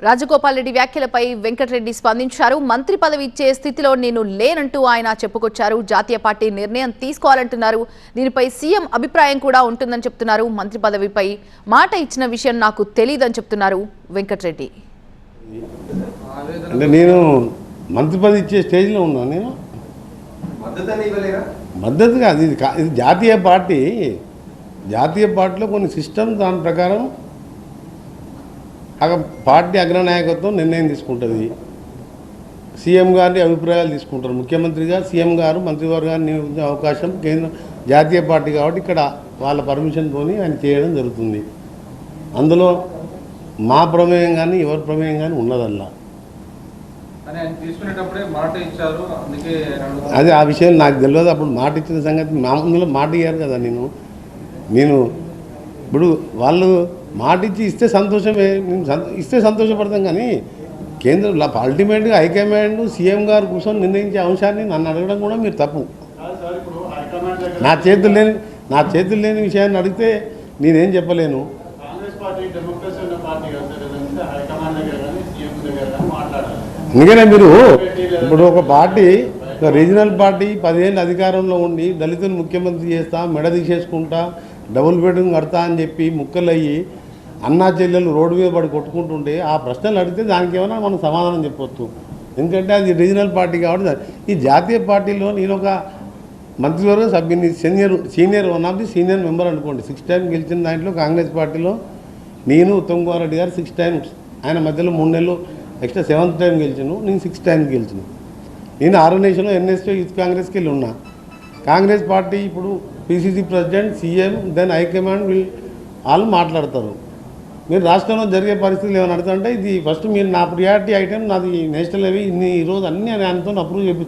రాజగోపాల్ రెడ్డి వ్యాఖ్యలపై వెంకటరెడ్డి స్పందించారు. మంత్రి పదవి ఇచ్చే స్థితిలో నేను లేనంటూ ఆయన చెప్పుకొచ్చారు. జాతీయ పార్టీ నిర్ణయం తీసుకోవాలంటున్నారు. దీనిపై సీఎం అభిప్రాయం కూడా ఉంటుందని చెప్తున్నారు. మంత్రి పదవిపై మాట ఇచ్చిన విషయం నాకు తెలియదని చెప్తున్నారు వెంకటరెడ్డి. అంటే నేను మంత్రి పదవి ఇచ్చే స్టేజ్లో ఉన్నాను. నేను మద్దతు కాదు, ఇది జాతీయ పార్టీ. జాతీయ పార్టీలో కొన్ని సిస్టమ్ దాని ప్రకారం పార్టీ అగ్రనాయకత్వం నిర్ణయం తీసుకుంటుంది. సీఎం గారిని అభిప్రాయాలు తీసుకుంటారు. ముఖ్యమంత్రిగా సీఎం గారు మంత్రివర్గాన్ని నియమించే అవకాశం కేంద్ర జాతీయ పార్టీ కాబట్టి ఇక్కడ వాళ్ళ పర్మిషన్తో ఆయన చేయడం జరుగుతుంది. అందులో మా ప్రమేయం కానీ ఎవరి ప్రమేయం కానీ ఉన్నదల్లా. అదే ఆ విషయం నాకు తెలియదు. అప్పుడు మాట ఇచ్చిన సంగతి మా ముందులో మాట ఇయ్యారు కదా. నేను ఇప్పుడు వాళ్ళు మాట ఇస్తే సంతోషమే, ఇస్తే సంతోషపడతాం. కానీ కేంద్రంలో అల్టిమేట్గా హైకమాండ్ సీఎం గారు కూర్చొని నిర్ణయించే అంశాన్ని నన్ను అడగడం కూడా మీరు తప్పు. నా చేతులు లేని విషయాన్ని అడిగితే నేనేం చెప్పలేను. అందుకనే మీరు ఇప్పుడు ఒక పార్టీ, ఒక రీజనల్ పార్టీ 10 ఏళ్ళు అధికారంలో ఉండి దళితులు ముఖ్యమంత్రి చేస్తా, మెడ తీసేసుకుంటా, డబుల్ బెడ్రూమ్ కడతా అని చెప్పి ముక్కలయ్యి అన్నా చెల్లెలు రోడ్డు మీద పడి కొట్టుకుంటుంటే ఆ ప్రశ్నలు అడిగితే దానికి ఏమైనా మనం సమాధానం చెప్పొచ్చు. ఎందుకంటే అది రీజనల్ పార్టీ కాబట్టి. ఈ జాతీయ పార్టీలో నేను ఒక మంత్రివర్గ సభ్యుని, senior one of the senior member అనుకోండి. 6 టైం గెలిచిన దాంట్లో కాంగ్రెస్ పార్టీలో నేను ఉత్తమ్ కుమార్ రెడ్డి గారు 6 టైమ్స్, ఆయన మధ్యలో 3 నెలలు ఎక్స్ట్రా 7th టైం గెలిచాను. నేను 6 టైమ్స్ గెలిచాను. నేను ఆర్గనైజేషన్లో ఎన్ఎస్టీ యూత్ కాంగ్రెస్కి వెళ్ళి ఉన్నా. కాంగ్రెస్ పార్టీ ఇప్పుడు PCC president, CM, then high command వాళ్ళు మాట్లాడతారు. మీరు రాష్ట్రంలో జరిగే పరిస్థితులు ఏమైనా అడుగుతుంటే ఇది ఫస్ట్ మీరు నా ప్రియారిటీ ఐటెం నాది నేషనల్ అవి ఇన్ని ఈరోజు అన్నీ ఆయనతో అప్రూవ్ చేసి